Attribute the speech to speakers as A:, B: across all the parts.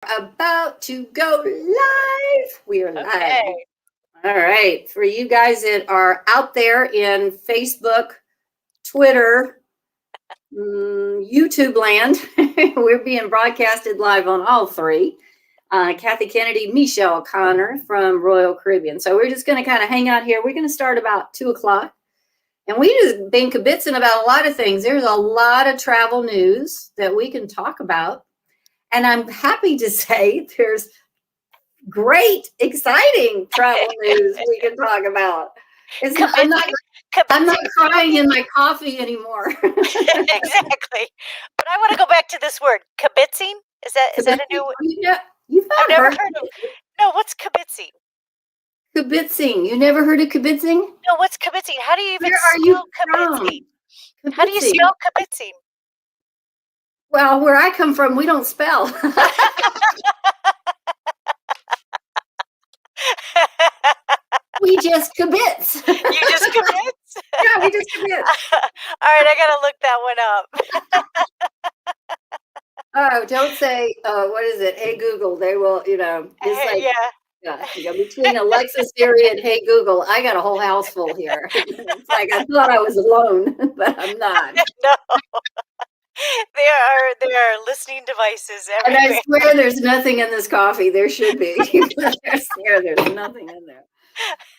A: About to go live. We are live.
B: Okay.
A: All right. For you guys that are out there in Facebook, Twitter, YouTube land, we're being broadcasted live on all three. Kathy Kennedy, Michelle Connor from Royal Caribbean. So we're just going to kind of hang out here. We're going to start about 2 o'clock. And we just been kibitzing about a lot of things. There's a lot of travel news that we can talk about. And I'm happy to say there's great, exciting travel news we can talk about. I'm not crying in my coffee anymore.
B: Exactly. But I want to go back to this word, kibitzing. Is that a new word?
A: You've
B: I've never heard of it. No, what's kibitzing?
A: Kibitzing. You never heard of kibitzing?
B: No, what's kibitzing? How do you even spell kibitzing? How do you spell kibitzing?
A: Well, where I come from, we don't spell. We just kibitz.
B: You just kibitz?
A: Yeah, we just kibitz.
B: All right, I got to look that one up.
A: Oh, don't say, what is it? Hey, Google. They will, it's like, yeah, between Alexa, Siri, and Hey, Google, I got a whole house full here. It's like I thought I was alone, but I'm not.
B: No. There are listening devices everywhere.
A: And I swear there's nothing in this coffee. There should be. I swear there's nothing in there.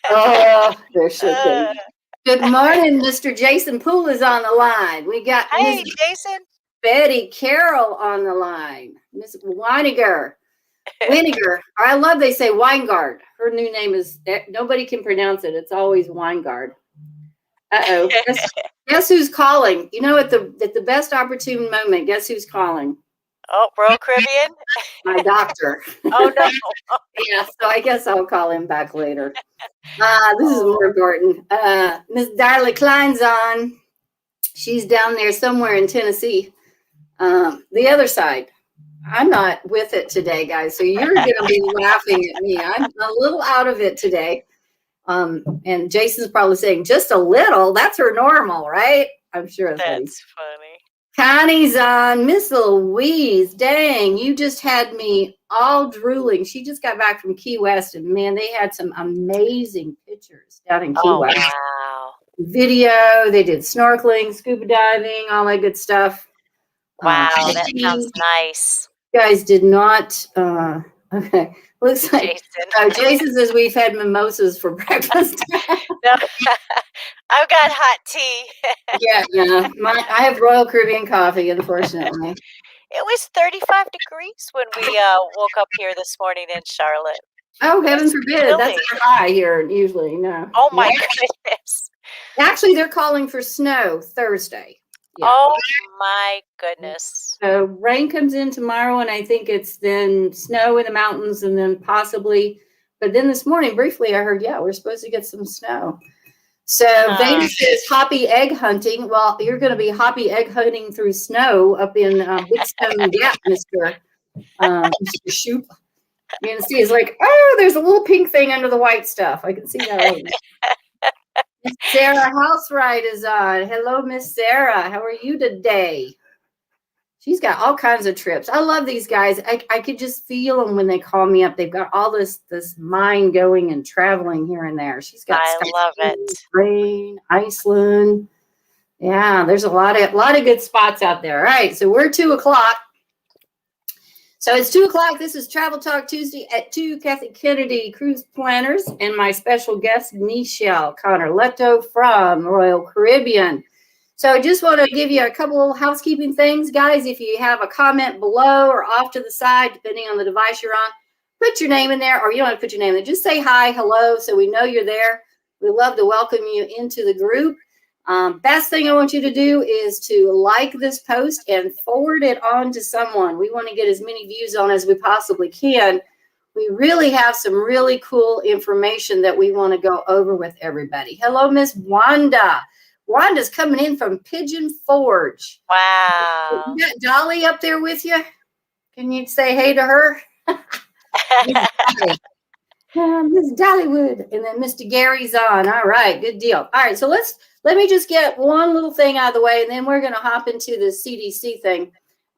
A: Oh, there should be. Good morning, Mr. Jason Poole is on the line. We got
B: Hey, Jason.
A: Betty Carroll on the line. Miss Weiniger. I love they say Weingard. Her new name is, nobody can pronounce it. It's always Weingard. Uh-oh. Guess who's calling? You know, at the best opportune moment, guess who's calling?
B: Oh, Royal Caribbean?
A: My doctor.
B: Oh, no.
A: Yeah, so I guess I'll call him back later. This is more important. Miss Darla Klein's on. She's down there somewhere in Tennessee. The other side. I'm not with it today, guys, so you're going to be laughing at me. I'm a little out of it today. And Jason's probably saying, just a little? That's her normal, right? I'm sure
B: that's funny.
A: Connie's on. Miss Louise, dang, you just had me all drooling. She just got back from Key West, and man, they had some amazing pictures down in Key West.
B: Wow.
A: Video, they did snorkeling, scuba diving, all that good stuff.
B: Wow, that sounds nice.
A: You guys did not, okay. Looks like Jason says we've had mimosas for breakfast.
B: No, I've got hot tea.
A: Yeah. I have Royal Caribbean coffee, unfortunately.
B: It was 35 degrees when we woke up here this morning in Charlotte.
A: Oh, heaven forbid. That's our high here usually. No.
B: Oh, my goodness.
A: Actually, they're calling for snow Thursday.
B: Yeah. Oh, my goodness.
A: So rain comes in tomorrow, and I think it's then snow in the mountains, and then possibly, but then this morning, briefly, I heard, we're supposed to get some snow. So Vane says hoppy egg hunting. Well, you're going to be hoppy egg hunting through snow up in Big Stone Gap, Mr. Shoop. You're going to see it's like, oh, there's a little pink thing under the white stuff. I can see that right now. Miss Sarah Housewright is on. Hello, Miss Sarah. How are you today? She's got all kinds of trips. I love these guys. I could just feel them when they call me up. They've got all this mind going and traveling here and there. She's got
B: I love it.
A: Spain, Iceland. Yeah, there's a lot of good spots out there. All right, so we're 2 o'clock. So it's 2 o'clock. This is Travel Talk Tuesday at 2. Kathy Kennedy, Cruise Planners, and my special guest, Michelle Connor-Leto from Royal Caribbean. So I just want to give you a couple of housekeeping things, guys. If you have a comment below or off to the side, depending on the device you're on, put your name in there, or you don't have to put your name in there. Just say hi, hello, so we know you're there. We love to welcome you into the group. Best thing I want you to do is to like this post and forward it on to someone. We want to get as many views on as we possibly can. We really have some really cool information that we want to go over with everybody. Hello, Miss Wanda. Wanda's coming in from Pigeon Forge.
B: Wow.
A: You got Dolly up there with you? Can you say hey to her? Miss Dollywood. And then Mr. Gary's on. All right, good deal. All right, so let me just get one little thing out of the way, and then we're going to hop into the CDC thing.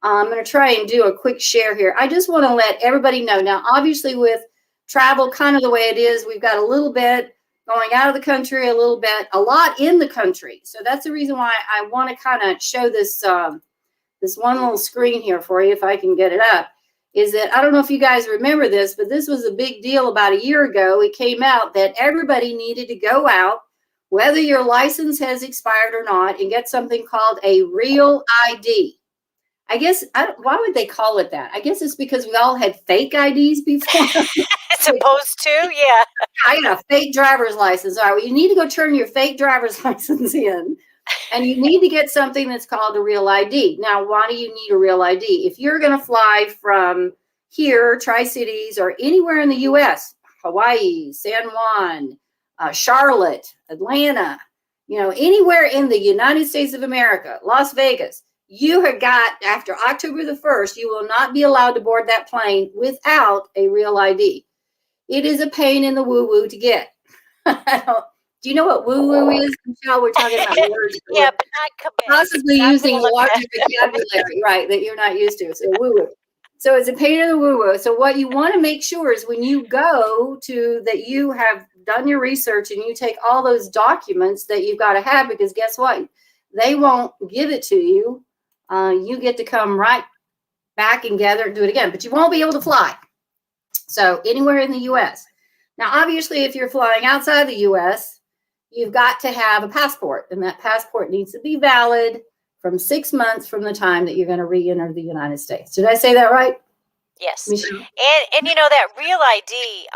A: I'm going to try and do a quick share here. I just want to let everybody know. Now, obviously, with travel kind of the way it is, we've got a little bit going out of the country, a little bit, a lot in the country. So that's the reason why I want to kind of show this this one little screen here for you, if I can get it up. Is that, I don't know if you guys remember this, but this was a big deal about a year ago. It came out that everybody needed to go out, whether your license has expired or not, and get something called a real ID. I guess, why would they call it that? I guess it's because we all had fake IDs before.
B: Supposed to, yeah.
A: I got a fake driver's license. All right, well, you need to go turn your fake driver's license in, and you need to get something that's called a real ID. Now, why do you need a real ID? If you're going to fly from here, Tri-Cities, or anywhere in the U.S., Hawaii, San Juan, Charlotte, Atlanta, anywhere in the United States of America, Las Vegas, you have got, after October the 1st, you will not be allowed to board that plane without a real ID. It is a pain in the woo-woo to get. Do you know what woo-woo is, Michelle? We're talking about words.
B: Yeah, but not commit.
A: Possibly
B: Not
A: using a
B: gonna look
A: larger
B: at-
A: vocabulary, right, that you're not used to. So woo-woo. So it's a pain in the woo-woo. So what you want to make sure is when you go to that, you have done your research and you take all those documents that you've got to have, because guess what? They won't give it to you. You get to come right back and gather and do it again, but you won't be able to fly. So anywhere in the U.S. Now, obviously, if you're flying outside the U.S., you've got to have a passport, and that passport needs to be valid from 6 months from the time that you're going to re-enter the United States. Did I say that right?
B: Yes.
A: Michelle?
B: And that real ID,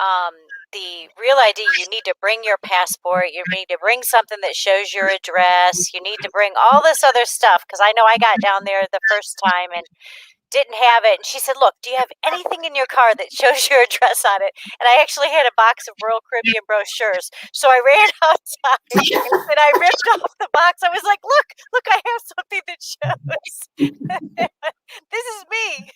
B: the real ID, you need to bring your passport, you need to bring something that shows your address, you need to bring all this other stuff, because I know I got down there the first time and didn't have it. And she said, look, do you have anything in your car that shows your address on it? And I actually had a box of Royal Caribbean brochures. So I ran outside and I ripped off the box. I was like, look, I have something that shows this is me.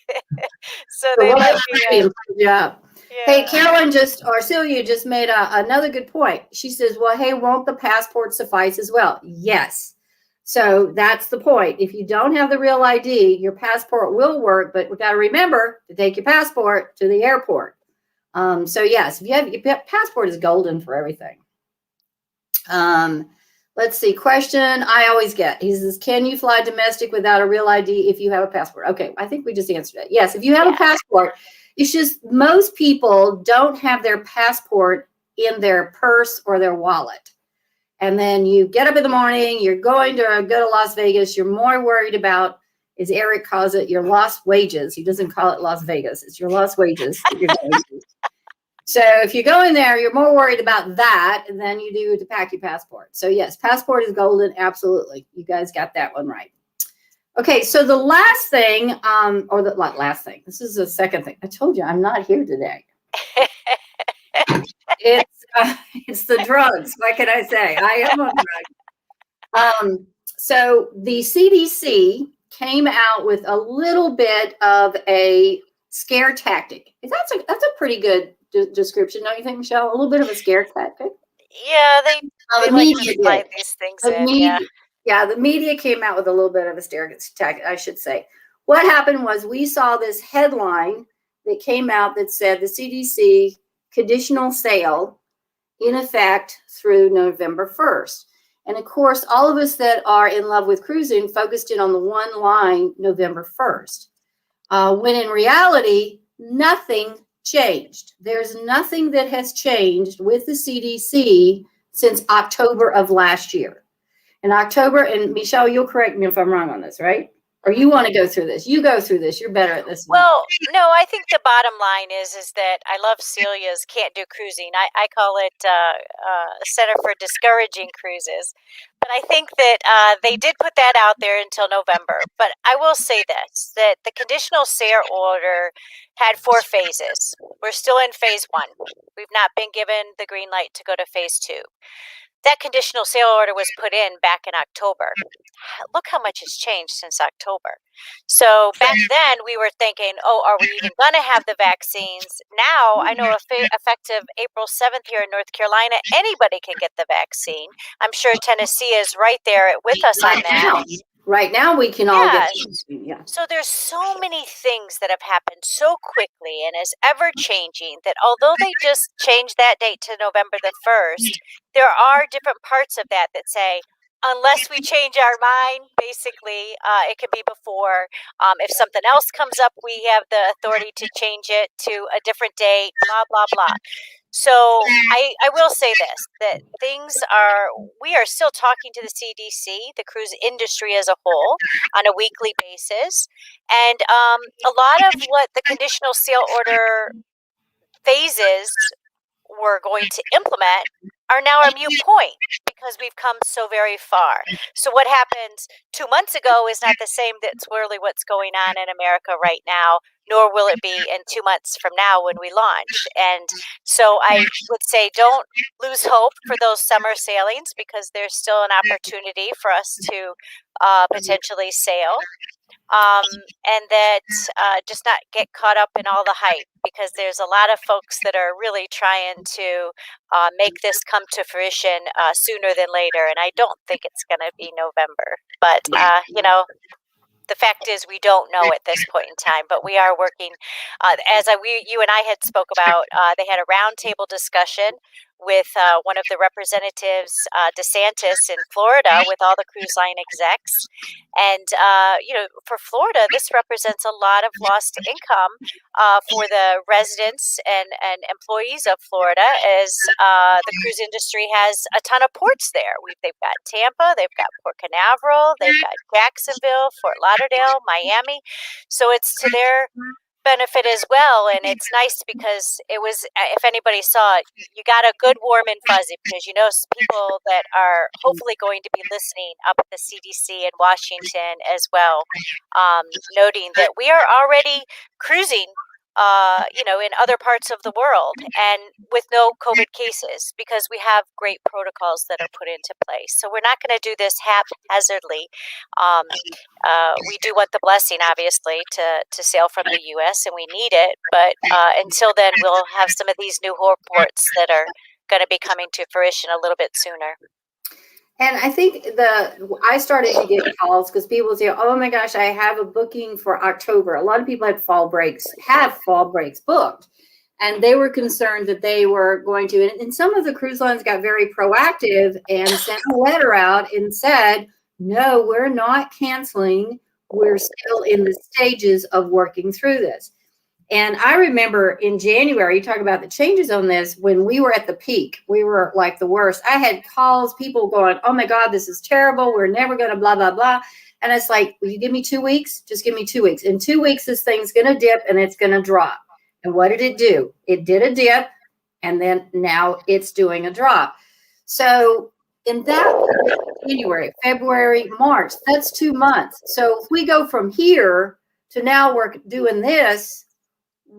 B: So they let me.
A: Yeah.
B: Yeah.
A: Hey, Carolyn or Celia just made another good point. She says, well, hey, won't the passport suffice as well? Yes. So that's the point. If you don't have the real ID, your passport will work, but we've got to remember to take your passport to the airport. So yes, if you have your passport is golden for everything. Let's see. Question I always get. He says, can you fly domestic without a real ID if you have a passport? Okay, I think we just answered it. Yes, if you have a passport, it's just most people don't have their passport in their purse or their wallet. And then you get up in the morning, you're going to go to Las Vegas. You're more worried about, as Eric calls it, your lost wages. He doesn't call it Las Vegas. It's your lost wages. So if you go in there, you're more worried about that than you do to pack your passport. So yes, passport is golden. Absolutely. You guys got that one right. Okay, so the last thing, last thing. This is the second thing. I told you I'm not here today. It's the drugs. What can I say? I am on drugs. So the CDC came out with a little bit of a scare tactic. That's a pretty good description, don't you think, Michelle? A little bit of a scare tactic.
B: Yeah, they
A: The
B: like
A: media
B: to slide these things in.
A: Yeah, the media came out with a little bit of a scare tactic, I should say. What happened was we saw this headline that came out that said the CDC conditional sale in effect through November 1st. And of course, all of us that are in love with cruising focused in on the one line, November 1st. When in reality, nothing changed. There's nothing that has changed with the CDC since October of last year. In October, and Michelle, you'll correct me if I'm wrong on this, right? Or you want to go through this? You go through this. You're better at this.
B: Well, no, I think the bottom line is that I love Celia's Can't Do Cruising. I call it Center for Discouraging Cruises. But I think that they did put that out there until November. But I will say this, that the conditional sale order had 4 phases. We're still in phase 1. We've not been given the green light to go to phase 2. That conditional sale order was put in back in October. Look how much has changed since October. So back then we were thinking, oh, are we even going to have the vaccines? Now I know effective April 7th here in North Carolina, anybody can get the vaccine. I'm sure Tennessee is right there with us on that.
A: Right now we can all get
B: Yes.
A: yeah.
B: So there's so many things that have happened so quickly and is ever changing that although they just changed that date to November the 1st, there are different parts of that that say, unless we change our mind, basically, it can be before. If something else comes up, we have the authority to change it to a different date, blah, blah, blah. So I will say this, that we are still talking to the CDC, the cruise industry as a whole, on a weekly basis. And a lot of what the conditional sail order phases we're going to implement are now a mute point because we've come so very far. So what happened 2 months ago is not the same that's really what's going on in America right now, nor will it be in 2 months from now when we launch. And so I would say don't lose hope for those summer sailings because there's still an opportunity for us to potentially sail. And that just not get caught up in all the hype because there's a lot of folks that are really trying to make this come to fruition sooner than later. And I don't think it's going to be November. But, the fact is we don't know at this point in time, but we are working, you and I had spoke about, they had a roundtable discussion with one of the representatives, DeSantis in Florida, with all the cruise line execs. And, for Florida, this represents a lot of lost income for the residents and employees of Florida as the cruise industry has a ton of ports there. They've got Tampa, they've got Port Canaveral, they've got Jacksonville, Fort Lauderdale, Miami. So it's to their benefit as well, and it's nice because it was, if anybody saw it, you got a good warm and fuzzy because people that are hopefully going to be listening up at the CDC in Washington as well, noting that we are already cruising in other parts of the world and with no COVID cases because we have great protocols that are put into place. So we're not going to do this haphazardly. We do want the blessing, obviously, to sail from the U.S., and we need it. But until then, we'll have some of these new ports that are going to be coming to fruition a little bit sooner.
A: And I think I started to get calls because people say, oh my gosh, I have a booking for October. A lot of people have fall breaks booked. And they were concerned that they were going to, and some of the cruise lines got very proactive and sent a letter out and said, no, we're not canceling. We're still in the stages of working through this. And I remember in January, you talk about the changes on this, when we were at the peak, we were like the worst. I had calls, people going, oh my God, this is terrible. We're never going to blah, blah, blah. And it's like, will you give me 2 weeks? Just give me 2 weeks. In 2 weeks, this thing's going to dip and it's going to drop. And what did it do? It did a dip, and then now it's doing a drop. So in that January, February, March, that's 2 months. So if we go from here to now we're doing this,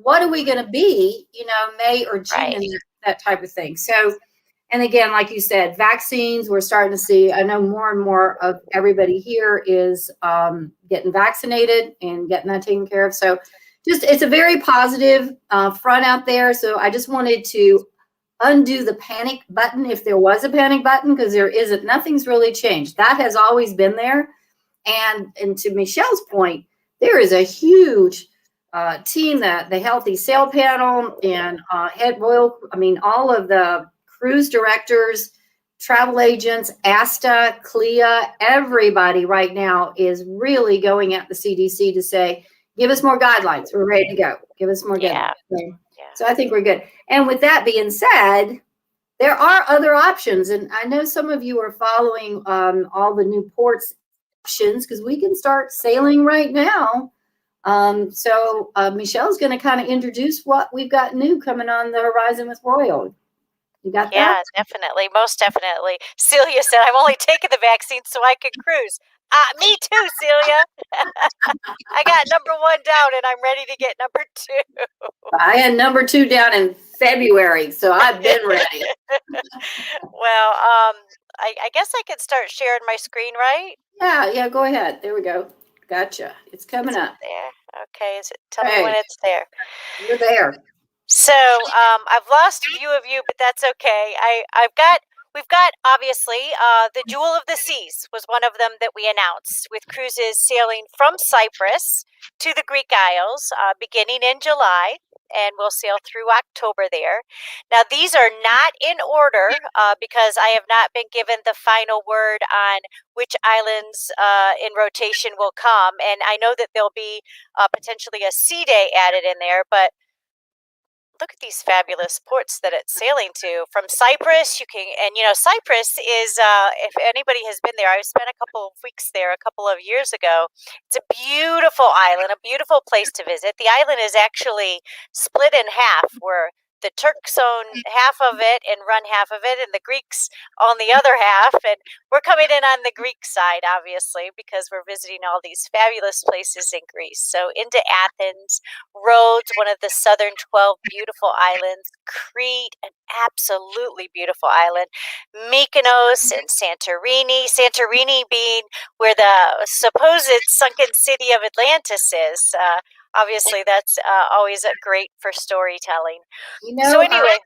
A: what are we going to be, May or June,
B: right.
A: That type of thing. So, and again, like you said, vaccines, we're starting to see, I know more and more of everybody here is getting vaccinated and getting that taken care of. So it's a very positive front out there. So I just wanted to undo the panic button, if there was a panic button, because there isn't. Nothing's really changed. That has always been there. And to Michelle's point, there is a huge team, that the Healthy Sail Panel and all of the cruise directors, travel agents, ASTA, CLIA, everybody right now is really going at the CDC to say, give us more guidelines. We're ready to go. Give us more guidelines. So I think we're good. And with that being said, there are other options. And I know some of you are following all the new ports options because we can start sailing right now. So Michelle's going to kind of introduce what we've got new coming on the horizon with Royal. You got that?
B: Yeah, definitely. Most definitely. Celia said, I'm only taking the vaccine so I can cruise. Me too, Celia. I got number 1 down and I'm ready to get number 2.
A: I had number 2 down in February, so I've been ready.
B: Well, I guess I could start sharing my screen, right?
A: Yeah, go ahead. There we go. Gotcha. It's coming up.
B: There. Okay. Tell me when it's there.
A: You're there.
B: So I've lost a few of you, but that's okay. I've got we've got, obviously, the Jewel of the Seas was one of them that we announced, with cruises sailing from Cyprus to the Greek Isles beginning in July, and we'll sail through October there. Now, these are not in order because I have not been given the final word on which islands in rotation will come, and I know that there'll be potentially a sea day added in there, but look at these fabulous ports that it's sailing to. From Cyprus, you can, and Cyprus is, if anybody has been there, I spent a couple of weeks there a couple of years ago. It's a beautiful island, a beautiful place to visit. The island is actually split in half, where the Turks own half of it and run half of it, and the Greeks own the other half. And we're coming in on the Greek side, obviously, because we're visiting all these fabulous places in Greece. So into Athens, Rhodes, one of the southern 12 beautiful islands, Crete, an absolutely beautiful island, Mykonos and Santorini, Santorini being where the supposed sunken city of Atlantis is. Obviously, that's always great for storytelling. So anyway,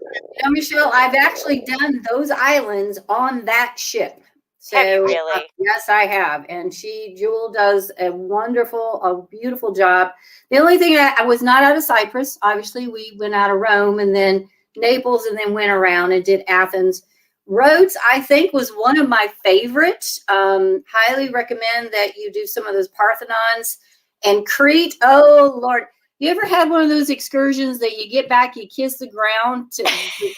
A: Michelle, I've actually done those islands on that ship. So,
B: have you really?
A: Yes, I have. And Jewel does a beautiful job. The only thing I was not out of Cyprus. Obviously, we went out of Rome and then Naples and then went around and did Athens. Rhodes, I think, was one of my favorites. Highly recommend that you do some of those Parthenons. And Crete, oh, Lord. You ever had one of those excursions that you get back, you kiss the ground to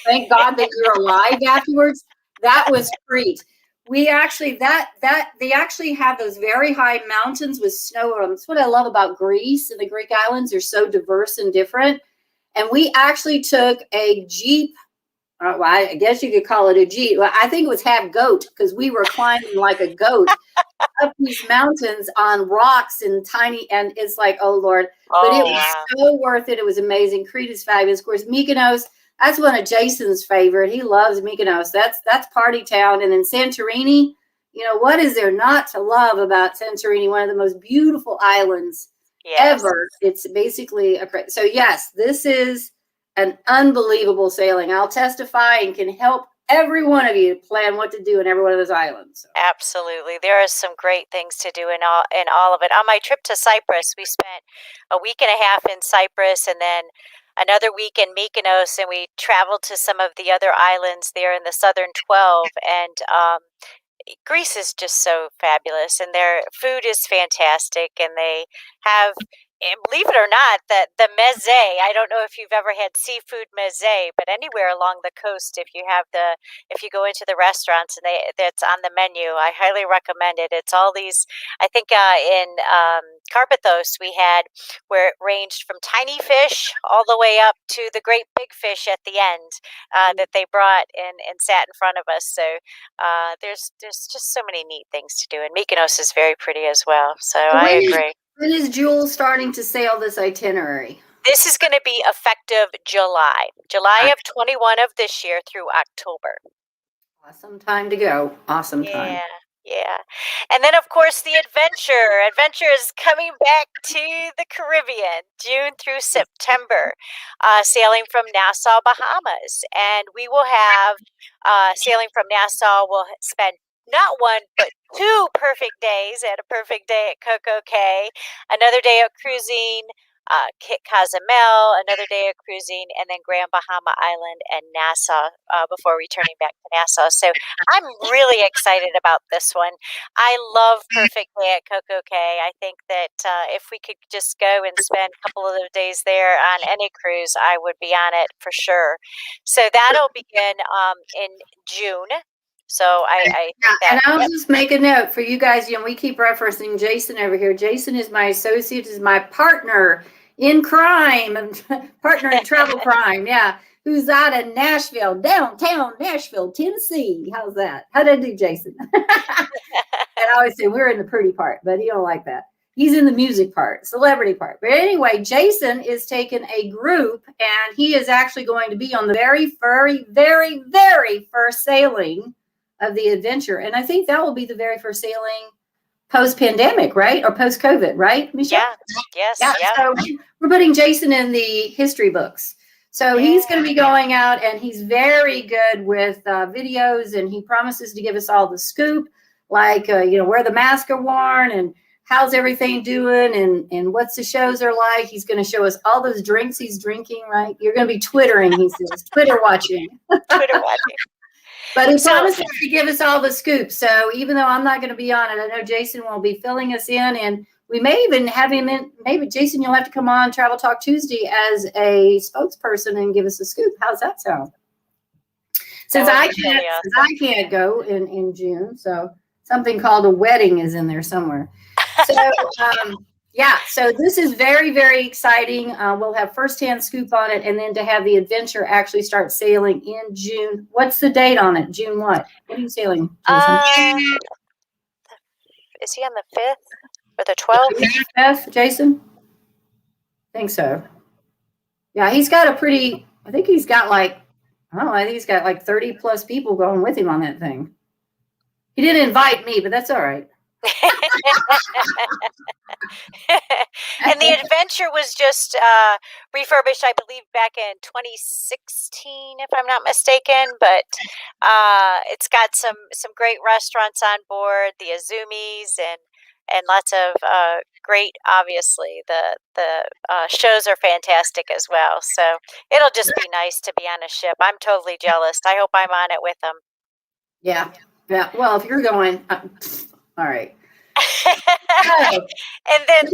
A: thank God that you're alive afterwards? That was Crete. We actually, they actually have those very high mountains with snow on them. That's what I love about Greece and the Greek islands. They're so diverse and different. And we actually took a Jeep. Well, I guess you could call it a Jeep. Well, I think it was half goat because we were climbing like a goat up these mountains on rocks and it's like, oh Lord. But it was so worth it. It was amazing. Crete is fabulous. Of course, Mykonos, that's one of Jason's favorite. He loves Mykonos. That's party town. And then Santorini, what is there not to love about Santorini? One of the most beautiful islands ever. It's basically so yes, this is an unbelievable sailing. I'll testify and can help every one of you plan what to do in every one of those islands.
B: Absolutely. There are some great things to do in all of it. On my trip to Cyprus, we spent a week and a half in Cyprus and then another week in Mykonos, and we traveled to some of the other islands there in the southern 12. And Greece is just so fabulous, and their food is fantastic, and they have, and believe it or not, that the meze, I don't know if you've ever had seafood meze, but anywhere along the coast, if you go into the restaurants and that's on the menu, I highly recommend it. It's all these, I think in Barbados we had where it ranged from tiny fish all the way up to the great big fish at the end that they brought and sat in front of us. So there's just so many neat things to do, and Mykonos is very pretty as well. So I agree.
A: When is Jewel starting to sail this itinerary?
B: This is going to be effective July of 21 of this year through October.
A: Awesome time to go. Awesome time.
B: Yeah. And then, of course, the adventure. Adventure is coming back to the Caribbean, June through September, sailing from Nassau, Bahamas. And we will have, sailing from Nassau, we'll spend not one, but 2 perfect days at a perfect day at Coco Cay, another day of cruising, Kit Cozumel, another day of cruising, and then Grand Bahama Island and Nassau before returning back to Nassau. So I'm really excited about this one. I love Perfect Day at Coco Cay. I think that if we could just go and spend a couple of days there on any cruise, I would be on it for sure. So that'll begin in June. So I think that.
A: And I'll just make a note for you guys. We keep referencing Jason over here. Jason is my associate, is my partner in crime, and partner in travel crime. Yeah, who's out of Nashville, downtown Nashville, Tennessee. How's that? How did I do, Jason? And I always say we're in the pretty part, but he don't like that. He's in the music part, celebrity part. But anyway, Jason is taking a group, and he is actually going to be on the very, very, very, very first sailing of the adventure. And I think that will be the very first sailing post-pandemic, right? Or post-COVID, right, Michelle?
B: Yeah. Yes.
A: Yeah. So we're putting Jason in the history books. So he's going to be going out, and he's very good with videos, and he promises to give us all the scoop, like, where the masks are worn and how's everything doing and what's the shows are like. He's going to show us all those drinks he's drinking, right? You're going to be twittering, he says, Twitter watching.
B: Twitter watching.
A: But he promises to give us all the scoop. So even though I'm not going to be on it, I know Jason will be filling us in, and we may even have him in. Maybe, Jason, you'll have to come on Travel Talk Tuesday as a spokesperson and give us a scoop. How's that sound? Since I can't go in June, so something called a wedding is in there somewhere. So, so this is very, very exciting. We'll have firsthand scoop on it, and then to have the adventure actually start sailing in June. What's the date on it? June what? When are you sailing, Jason?
B: Is he on the 5th or the 12th?
A: 5th, Jason? I think so. Yeah, he's got I think he's got like 30 plus people going with him on that thing. He didn't invite me, but that's all right.
B: And the adventure was just refurbished, I believe, back in 2016, if I'm not mistaken. But it's got some great restaurants on board, the Azumis, and lots of great. Obviously, the shows are fantastic as well. So it'll just be nice to be on a ship. I'm totally jealous. I hope I'm on it with them.
A: Yeah. Well, if you're going, all right.
B: And then,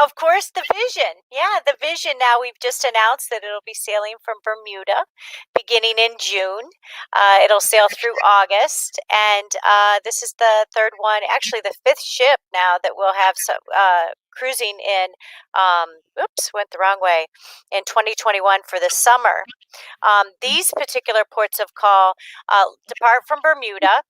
B: of course, the Vision. Yeah, the Vision. Now we've just announced that it'll be sailing from Bermuda beginning in June. It'll sail through August. And this is the third one, actually the 5th ship now that we'll have cruising in, went the wrong way, in 2021 for the summer. These particular ports of call depart from Bermuda.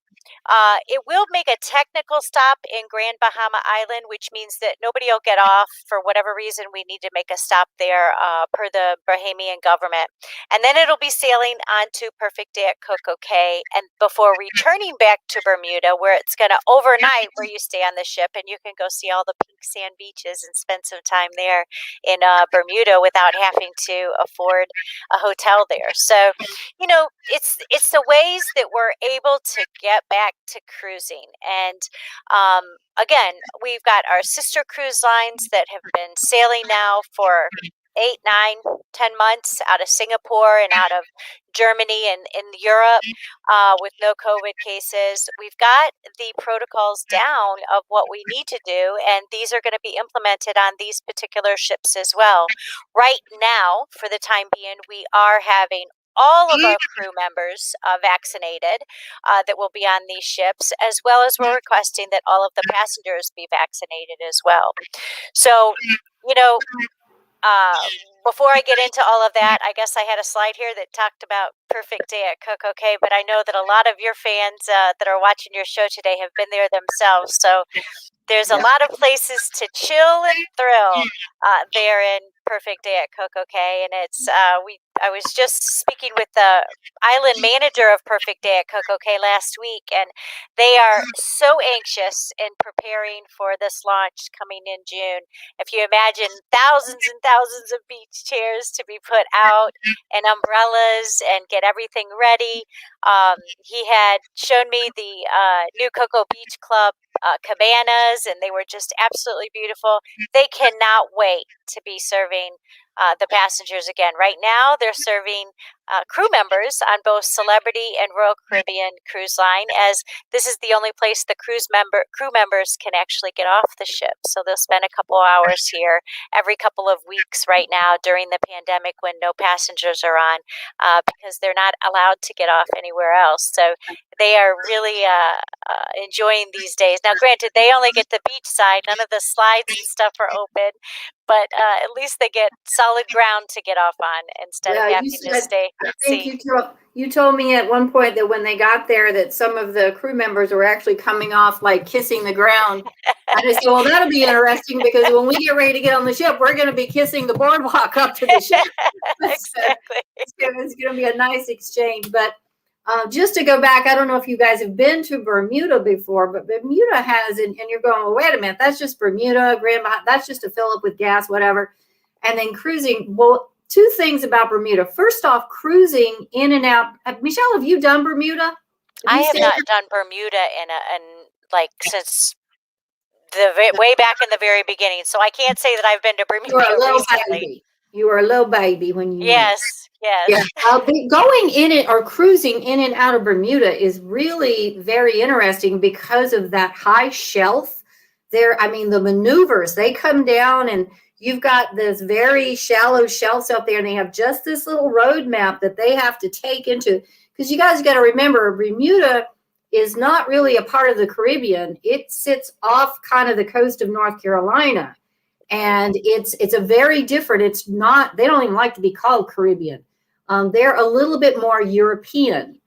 B: It will make a technical stop in Grand Bahama Island, which means that nobody will get off for whatever reason. We need to make a stop there per the Bahamian government. And then it'll be sailing on to Perfect Day at Coco Cay, and before returning back to Bermuda, where it's going to overnight, where you stay on the ship and you can go see all the pink sand beaches and spend some time there in Bermuda without having to afford a hotel there. So, it's the ways that we're able to get back to cruising. And again, we've got our sister cruise lines that have been sailing now for 8, 9, 10 months out of Singapore and out of Germany and in Europe with no COVID cases. We've got the protocols down of what we need to do, and these are going to be implemented on these particular ships as well. Right now, for the time being, we are having all of our crew members vaccinated that will be on these ships, as well as we're requesting that all of the passengers be vaccinated as well. So, before I get into all of that, I guess I had a slide here that talked about Perfect Day at Coco Cay, but I know that a lot of your fans that are watching your show today have been there themselves. So there's a lot of places to chill and thrill there in Perfect Day at Coco Cay, and it's I was just speaking with the island manager of Perfect Day at Coco Cay last week, and they are so anxious in preparing for this launch coming in June. If you imagine thousands and thousands of beach chairs to be put out and umbrellas and get everything ready. He had shown me the new Cocoa Beach Club cabanas, and they were just absolutely beautiful. They cannot wait to be serving the passengers again. Right now, they're serving crew members on both Celebrity and Royal Caribbean Cruise Line, as this is the only place the crew members can actually get off the ship. So they'll spend a couple hours here every couple of weeks right now during the pandemic when no passengers are on, because they're not allowed to get off anywhere else. So they are really enjoying these days. Now, granted, they only get the beach side. None of the slides and stuff are open, but at least they get solid ground to get off on instead of having to stay.
A: I think you told me at one point that when they got there that some of the crew members were actually coming off like kissing the ground. I just said, well, that'll be interesting, because when we get ready to get on the ship, we're going to be kissing the boardwalk up to the ship.
B: Exactly.
A: It's going to be a nice exchange. But just to go back, I don't know if you guys have been to Bermuda before, but Bermuda has, and you're going, well, wait a minute, that's just Bermuda, Grand Bahama, that's just to fill up with gas, whatever. And then cruising, well, two things about Bermuda. First off, cruising in and out. Michelle, have you done Bermuda?
B: I have not done Bermuda since way back in the very beginning. So I can't say that I've been to Bermuda recently.
A: Baby. You were a little baby when you
B: Yes.
A: Yeah. Going in it or cruising in and out of Bermuda is really very interesting because of that high shelf there. I mean, the maneuvers, they come down and you've got this very shallow shelves out there, and they have just this little road map that they have to take into, because you guys got to remember, Bermuda is not really a part of the Caribbean. It sits off kind of the coast of North Carolina. And it's a very different, it's not, they don't even like to be called Caribbean. They're a little bit more European.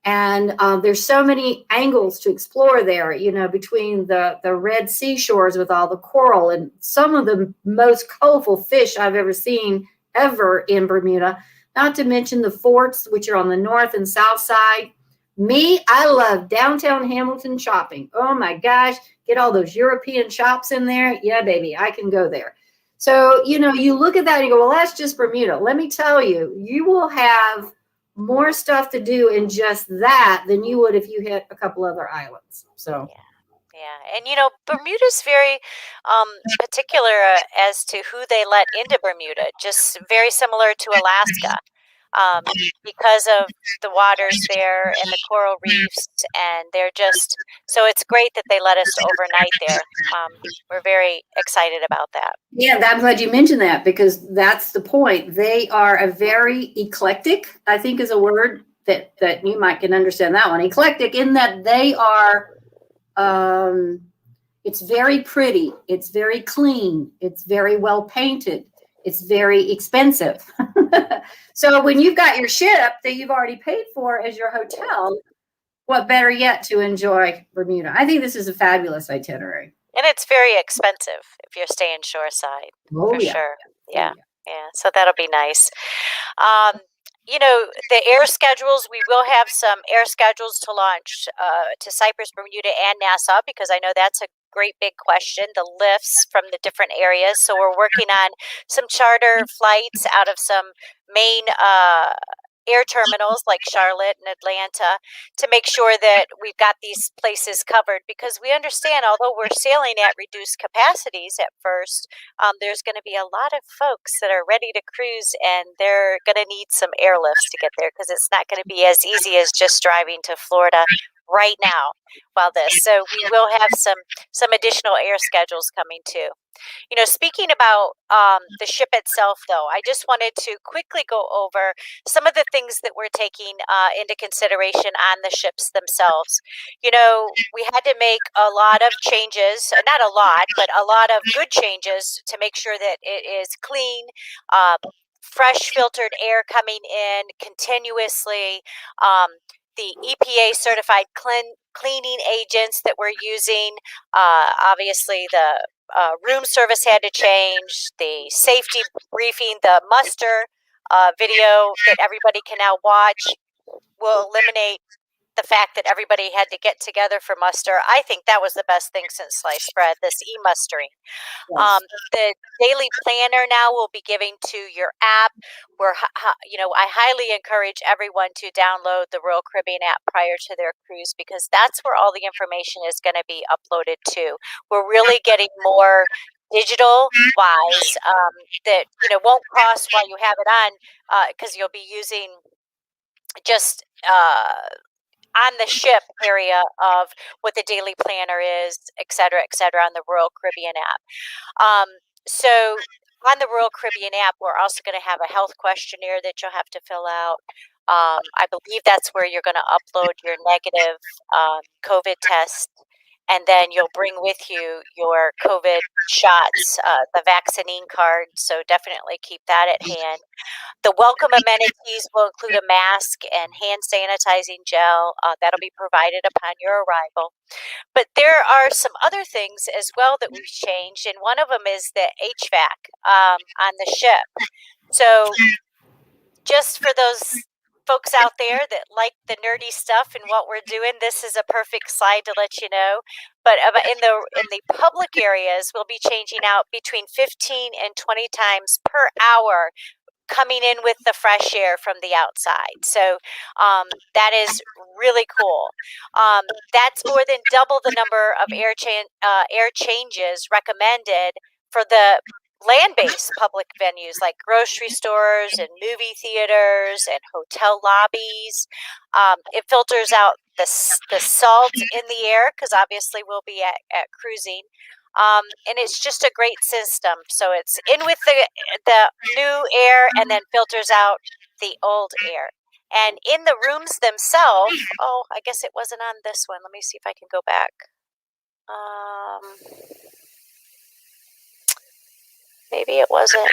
A: And there's so many angles to explore there, you know, between the red seashores with all the coral and some of the most colorful fish I've ever seen ever in Bermuda, not to mention the forts, which are on the north and south side. I love downtown Hamilton shopping. Oh my gosh, get all those European shops in there. Yeah, baby, I can go there. So, you know, you look at that and you go, well, that's just Bermuda. Let me tell you, you will have more stuff to do in just that than you would if you hit a couple other islands. So,
B: yeah. And, you know, Bermuda's very particular as to who they let into Bermuda, just very similar to Alaska. Because of the waters there and the coral reefs, and they're just, so it's great that they let us overnight there. We're very excited about that.
A: Yeah, I'm glad you mentioned that, because that's the point. They are a very eclectic, I think is a word that you might can understand that one. Eclectic in that they are, it's very pretty, it's very clean, it's very well painted, it's very expensive. So when you've got your ship that you've already paid for as your hotel, what better yet to enjoy Bermuda? I think this is a fabulous itinerary.
B: And it's very expensive if you're staying shoreside, for sure. Yeah. So that'll be nice. You know, the air schedules, we will have some air schedules to launch to Cyprus, Bermuda, and Nassau, because I know that's a great big question, the lifts from the different areas. So we're working on some charter flights out of some main air terminals like Charlotte and Atlanta to make sure that we've got these places covered, because we understand, although we're sailing at reduced capacities at first, there's going to be a lot of folks that are ready to cruise, and they're going to need some airlifts to get there, because it's not going to be as easy as just driving to Florida right now so we will have some additional air schedules coming too. You know, speaking about the ship itself, though, I just wanted to quickly go over some of the things that we're taking into consideration on the ships themselves. You know, we had to make a lot of changes, not a lot, but a lot of good changes to make sure that it is clean, fresh filtered air coming in continuously, the EPA certified cleaning agents that we're using. Obviously, the room service had to change, the safety briefing, the muster video that everybody can now watch will eliminate the fact that everybody had to get together for muster. I think that was the best thing since sliced bread, this e-mustering. Yes. The daily planner now will be giving to your app. You know, I highly encourage everyone to download the Royal Caribbean app prior to their cruise, because that's where all the information is going to be uploaded to. We're really getting more digital wise that, you know, won't cost while you have it on, because you'll be using just on the ship area of what the daily planner is, et cetera, on the Royal Caribbean app. So on the Royal Caribbean app, we're also going to have a health questionnaire that you'll have to fill out. I believe that's where you're going to upload your negative COVID test, and then you'll bring with you your COVID shots, the vaccine card. So definitely keep that at hand. The welcome amenities will include a mask and hand sanitizing gel. That'll be provided upon your arrival. But there are some other things as well that we've changed, and one of them is the HVAC on the ship. So just for those folks out there that like the nerdy stuff and what we're doing, this is a perfect slide to let you know. But in the public areas, we'll be changing out between 15 and 20 times per hour coming in with the fresh air from the outside. So that is really cool. That's more than double the number of air changes recommended for the land-based public venues like grocery stores and movie theaters and hotel lobbies. It filters out the salt in the air, because obviously we'll be at cruising. And it's just a great system. So it's in with the new air and then filters out the old air. And in the rooms themselves, oh, I guess it wasn't on this one. Let me see if I can go back. Maybe it wasn't.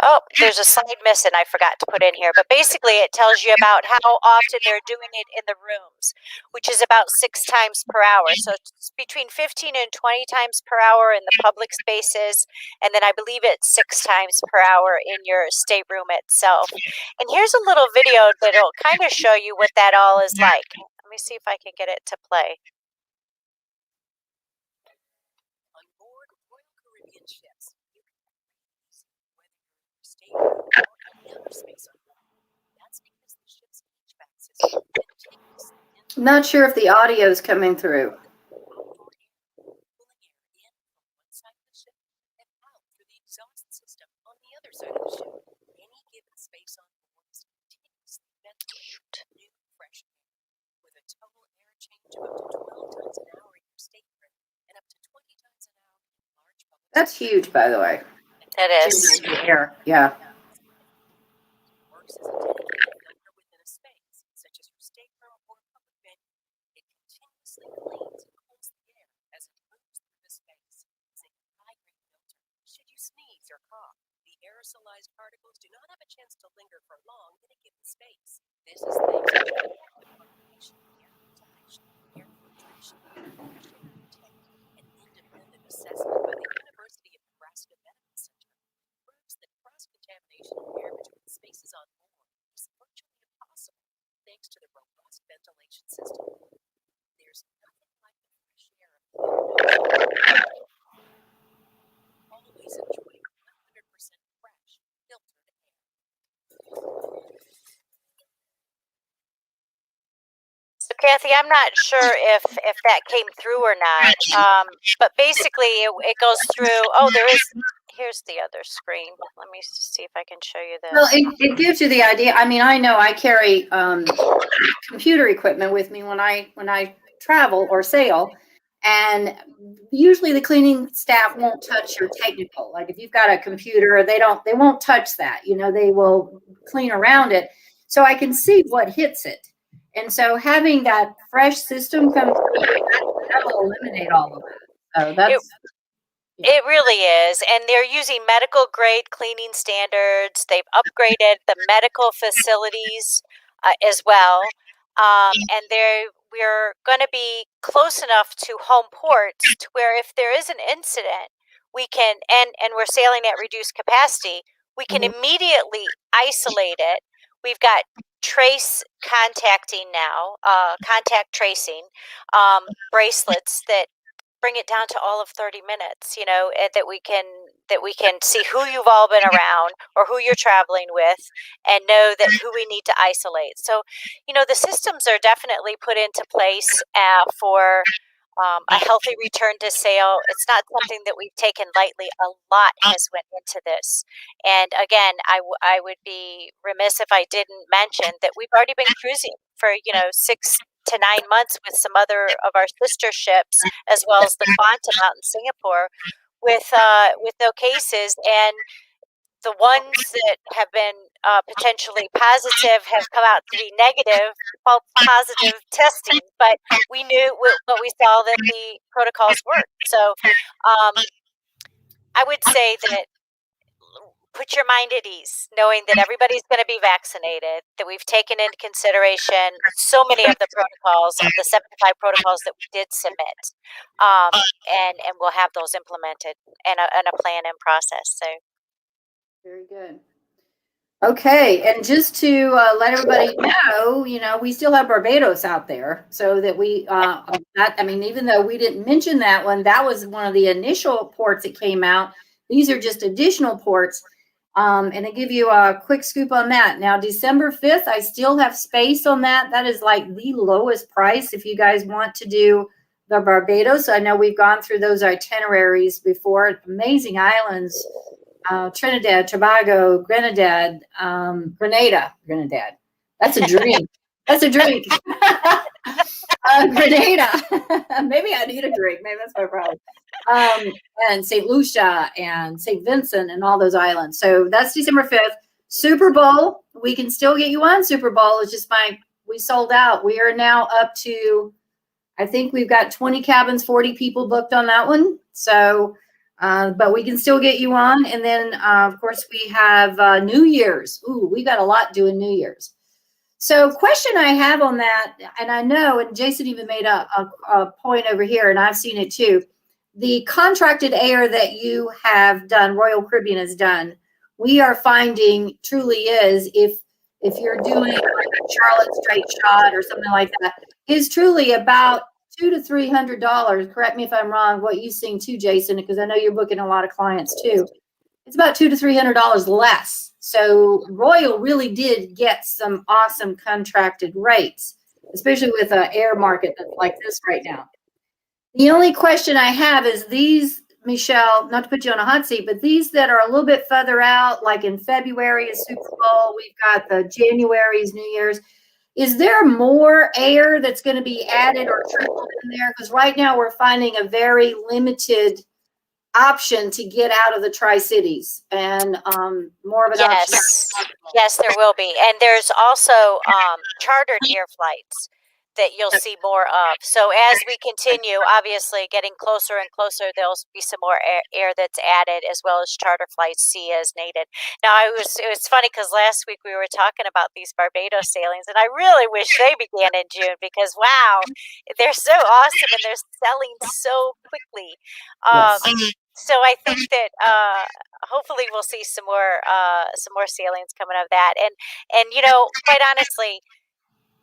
B: Oh, there's a slide missing I forgot to put in here. But basically, it tells you about how often they're doing it in the rooms, which is about 6 times per hour. So it's between 15 and 20 times per hour in the public spaces. And then I believe it's 6 times per hour in your stateroom itself. And here's a little video that'll kind of show you what that all is like. Let me see if I can get it to play.
C: On board Royal Caribbean ships, you can whether you're stateroom or any other space on board. That's because the ship's HVAC system
A: I'm not sure if the audio is coming through.
C: pulling air in from one side of the ship and out through the exhaust system on the other side of the ship. Any given space on board is continuously ventilated with new, fresh air, with a total air change of up to 12 times an hour in your stateroom and up to 20 times an hour in large public
A: That's huge, by the way.
B: It is.
A: Air, yeah.
C: works as a dedicated filter within a space, such as your stateroom or public venue. It continuously cleans and cools the air as it moves through the space using a high-grade filter. Should you sneeze or cough, the aerosolized particles do not have a chance to linger for long in a given space. This is thanks to the effective combination of air ventilation, air filtration, fresh air intake. An independent assessment by the University of Nebraska Medical Center proves that cross-contamination of air between spaces on board is virtually impossible thanks to the robust ventilation system. There's nothing like the fresh air of the ocean. Always enjoy 100% fresh, filtered air.
B: So Kathy, I'm not sure if that came through or not, but basically it goes through. Oh, here's the other screen. Let me see if I can show you this.
A: Well, it gives you the idea. I mean, I know I carry computer equipment with me when I travel or sail, and usually the cleaning staff won't touch your technical. Like if you've got a computer, they won't touch that. You know, they will clean around it, so I can see what hits it. And so having that fresh system come through, that will eliminate all of that. So that's.
B: It really is. And they're using medical grade cleaning standards. They've upgraded the medical facilities as well. And we're going to be close enough to home ports to where if there is an incident, we can, and we're sailing at reduced capacity, we can immediately isolate it. We've got trace contacting now, contact tracing bracelets that bring it down to all of 30 minutes, you know, that we can see who you've all been around or who you're traveling with and know that who we need to isolate. So, you know, the systems are definitely put into place for a healthy return to sail. It's not something that we've taken lightly. A lot has went into this. And again, I would be remiss if I didn't mention that we've already been cruising for, you know, 6 to 9 months with some other of our sister ships, as well as the Quantum out in Singapore, with no cases. And the ones that have been potentially positive have come out to be negative, false positive testing. But we knew what we saw that the protocols worked. So I would say that put your mind at ease, knowing that everybody's going to be vaccinated, that we've taken into consideration so many of the protocols, of the 75 protocols that we did submit, and we'll have those implemented and a plan in process. So.
A: Very good. Okay, and just to let everybody know, you know, we still have Barbados out there, so that we, I mean, even though we didn't mention that one, that was one of the initial ports that came out. These are just additional ports. And I give you a quick scoop on that. Now, December 5th, I still have space on that. That is like the lowest price if you guys want to do the Barbados. I know we've gone through those itineraries before. Amazing islands, Trinidad, Tobago, Grenada. That's a drink. That's a drink. Grenada. Maybe I need a drink. Maybe that's my problem. And St. Lucia and St. Vincent and all those islands. So that's December 5th. Super Bowl. We can still get you on Super Bowl. It's just we sold out. We are now up to, I think we've got 20 cabins, 40 people booked on that one. So, but we can still get you on. And then, of course, we have New Year's. Ooh, we got a lot doing New Year's. So question I have on that, and I know, and Jason even made a point over here, and I've seen it too, the contracted air that you have done, Royal Caribbean has done, we are finding truly is, if you're doing like a Charlotte straight shot or something like that, is truly about $200 to $300. Correct me if I'm wrong, what you've seen too, Jason, because I know you're booking a lot of clients too. It's about $200 to $300 less. So Royal really did get some awesome contracted rates, especially with an air market that's like this right now. The only question I have is these, Michelle, not to put you on a hot seat, but these that are a little bit further out, like in February is Super Bowl, we've got the January's New Year's. Is there more air that's going to be added or trickled in there? Because right now we're finding a very limited option to get out of the Tri-Cities and more of an option.
B: Yes, there will be. And there's also chartered air flights that you'll see more of. So as we continue, obviously getting closer and closer, there'll be some more air that's added, as well as charter flights, sea as needed. Now, it was funny because last week we were talking about these Barbados sailings, and I really wish they began in June because, wow, they're so awesome and they're selling so quickly. So I think that hopefully we'll see some more sailings coming of that. And you know, quite honestly,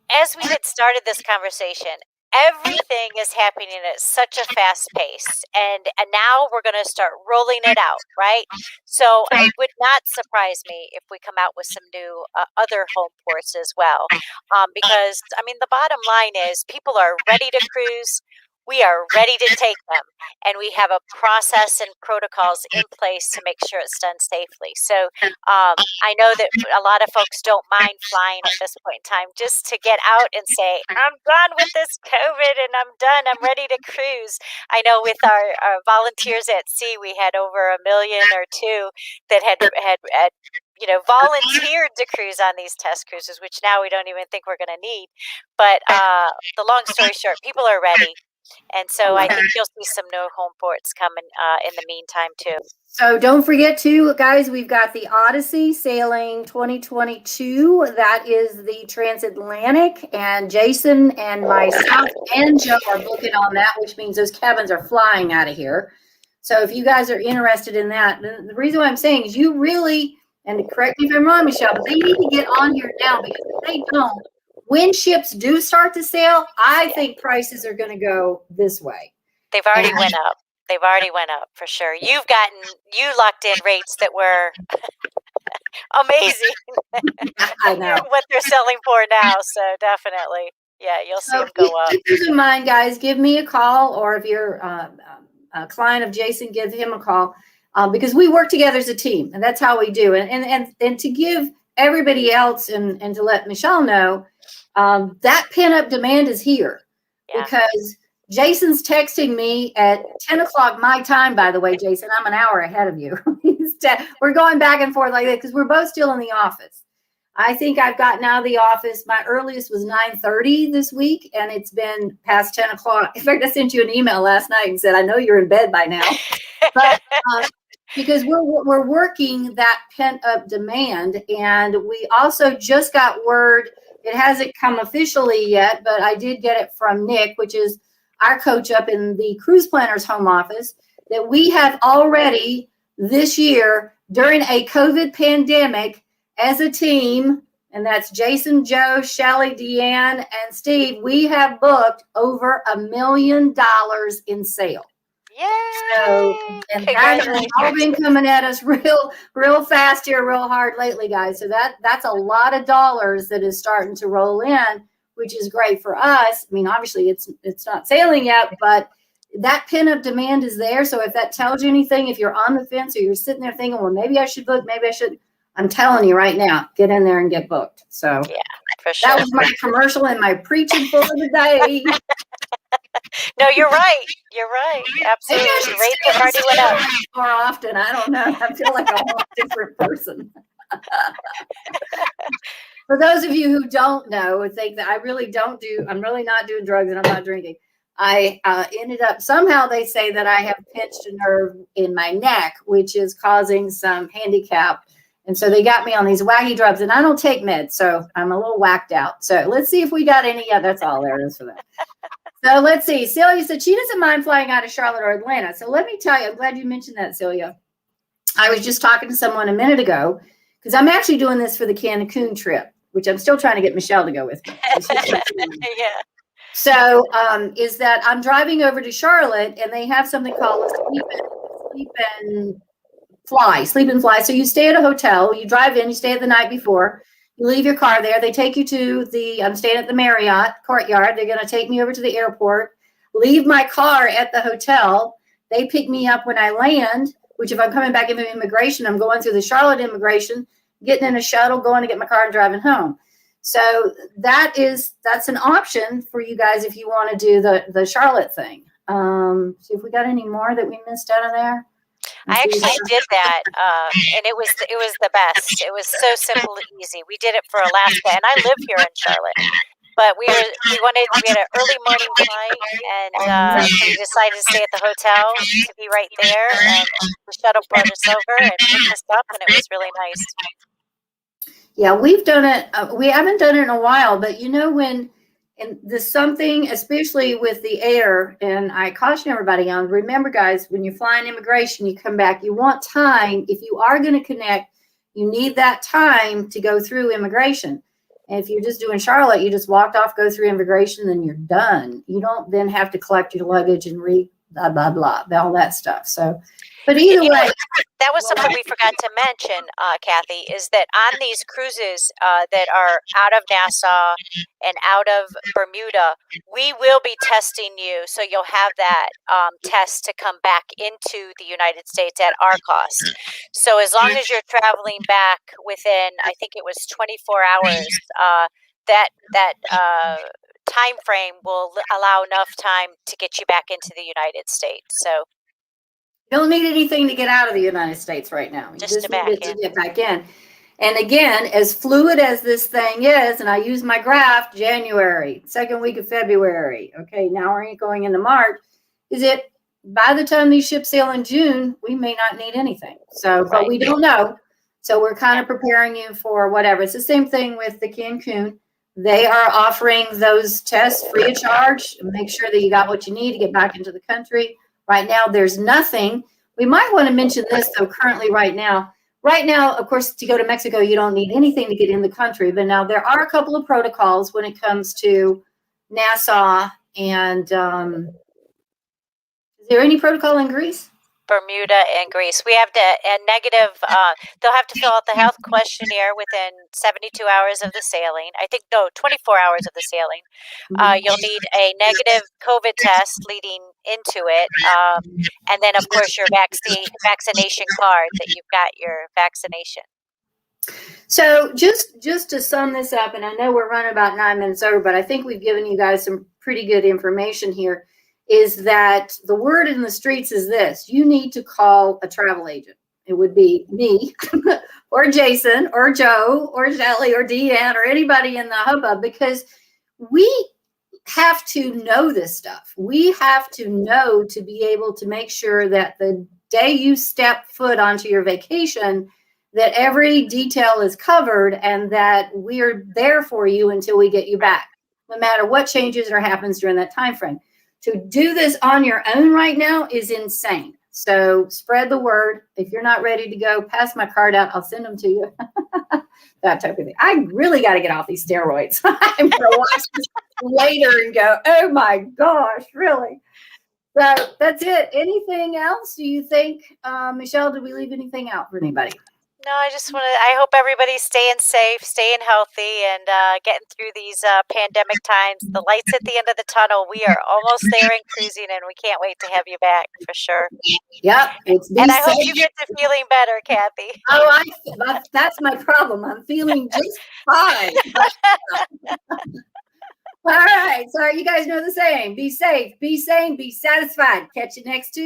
B: as we had started this conversation, everything is happening at such a fast pace, and now we're going to start rolling it out, right? So it would not surprise me if we come out with some new other home ports as well, because I mean the bottom line is people are ready to cruise. We are ready to take them, and we have a process and protocols in place to make sure it's done safely. So I know that a lot of folks don't mind flying at this point in time just to get out and say, I'm done with this COVID and I'm done. I'm ready to cruise. I know with our volunteers at sea, we had over 1 million or 2 that had volunteered to cruise on these test cruises, which now we don't even think we're going to need. But the long story short, people are ready. And so I think you'll see some new home ports coming in the meantime, too.
A: So don't forget to, guys, we've got the Odyssey sailing 2022. That is the transatlantic. And Jason and myself and Joe are booking on that, which means those cabins are flying out of here. So if you guys are interested in that, the reason why I'm saying is you really, and correct me if I'm wrong, Michelle, but they need to get on here now, because if they don't, when ships do start to sail, I think prices are going to go this way.
B: They've already went up. They've already went up for sure. You locked in rates that were amazing.
A: I know
B: what they're selling for now. So definitely, yeah, you'll see them go up.
A: Keep this in mind, guys. Give me a call, or if you're a client of Jason, give him a call, because we work together as a team, and that's how we do. And to give everybody else and to let Michelle know, that pent-up demand is here, because Jason's texting me at 10 o'clock my time, by the way, Jason. I'm an hour ahead of you. We're going back and forth like that because we're both still in the office. I think I've gotten out of the office. My earliest was 9:30 this week, and it's been past 10 o'clock. In fact, I sent you an email last night and said, I know you're in bed by now. But because we're working that pent-up demand, and we also just got word. It hasn't come officially yet, but I did get it from Nick, which is our coach up in the Cruise Planners home office, that we have already this year, during a COVID pandemic, as a team, and that's Jason, Joe, Shelly, Deanne, and Steve, we have booked over $1 million in sale. So,
B: Yay!
A: and that has all
B: Congratulations.
A: been coming at us real fast here, real hard lately, guys. So that's a lot of dollars that is starting to roll in, which is great for us. I mean, obviously it's not sailing yet, but that pin up demand is there. So if that tells you anything, if you're on the fence or you're sitting there thinking, well, maybe I should book, maybe I should, I'm telling you right now, get in there and get booked. So
B: Yeah, for sure.
A: that was my commercial and my preaching for the day.
B: No, you're right. You're right.
A: Maybe I
B: Absolutely.
A: should
B: The rates
A: stay
B: have
A: on
B: already went up.
A: Saturday more often. I don't know. I feel like a whole different person. For those of you who don't know or think that I'm really not doing drugs and I'm not drinking. I ended up, somehow they say that I have pinched a nerve in my neck, which is causing some handicap. And so they got me on these waggy drugs, and I don't take meds, so I'm a little whacked out. So let's see if we got any. Yeah, that's all there is for that. So let's see. Celia said she doesn't mind flying out of Charlotte or Atlanta. So let me tell you, I'm glad you mentioned that, Celia. I was just talking to someone a minute ago because I'm actually doing this for the Cancun trip, which I'm still trying to get Michelle to go with me.
B: Yeah.
A: So is that I'm driving over to Charlotte, and they have something called a sleep and fly. So you stay at a hotel, you drive in, you stay the night before, you leave your car there. They take you to I'm staying at the Marriott Courtyard. They're going to take me over to the airport, leave my car at the hotel. They pick me up when I land, which if I'm coming back into immigration, I'm going through the Charlotte immigration, getting in a shuttle, going to get my car and driving home. So that's an option for you guys if you want to do the Charlotte thing. See if we got any more that we missed out of there.
B: I actually did that, and it was the best. It was so simple and easy. We did it for Alaska, and I live here in Charlotte. But we had an early morning flight, and so we decided to stay at the hotel to be right there. And the shuttle brought us over and picked us up, and it was really nice.
A: Yeah, we've done it. We haven't done it in a while, but and there's something, especially with the air, and I caution everybody on, remember guys, when you're flying immigration, you come back, you want time. If you are going to connect, you need that time to go through immigration. And if you're just doing Charlotte, you just walked off, go through immigration, then you're done. You don't then have to collect your luggage and blah, blah, blah, all that stuff. So, but either way.
B: That was something we forgot to mention, Kathy, is that on these cruises that are out of Nassau and out of Bermuda, we will be testing you. So you'll have that test to come back into the United States at our cost. So as long as you're traveling back within, I think it was 24 hours, that time frame will allow enough time to get you back into the United States. So
A: you don't need anything to get out of the United States right now. You just need it to get back in. And again, as fluid as this thing is, and I use my graph, January, second week of February. Okay, now we're going into March. Is it by the time these ships sail in June, we may not need anything. So, right. But we don't know. So we're kind of preparing you for whatever. It's the same thing with the Cancun. They are offering those tests free of charge. Make sure that you got what you need to get back into the country. Right now, there's nothing. We might want to mention this, though, currently right now. Right now, of course, to go to Mexico, you don't need anything to get in the country. But now there are a couple of protocols when it comes to Nassau. And is there any protocol in Greece?
B: Bermuda and Greece. We have negative, they'll have to fill out the health questionnaire within 72 hours of the sailing. 24 hours of the sailing. You'll need a negative COVID test leading into it. And then, of course, your vaccination card that you've got your vaccination.
A: So just to sum this up, and I know we're running about 9 minutes over, but I think we've given you guys some pretty good information here, is that the word in the streets is this: you need to call a travel agent. It would be me or Jason or Joe or Shelly or Deanne or anybody in the hubbub, because we have to know this stuff. We have to know to be able to make sure that the day you step foot onto your vacation, that every detail is covered and that we're there for you until we get you back, no matter what changes or happens during that time frame. To do this on your own right now is insane. So spread the word. If you're not ready to go, pass my card out. I'll send them to you. That type of thing. I really got to get off these steroids. I'm going to watch this later and go, oh my gosh, really? So that's it. Anything else? Do you think, Michelle? Did we leave anything out for anybody?
B: No, I hope everybody's staying safe, staying healthy, and getting through these pandemic times. The light's at the end of the tunnel. We are almost there in cruising, and we can't wait to have you back for sure.
A: Yep. It's
B: And I hope you get to feeling better, Kathy.
A: Oh, that's my problem. I'm feeling just fine. All right. So you guys know the saying: be safe, be sane, be satisfied. Catch you next Tuesday.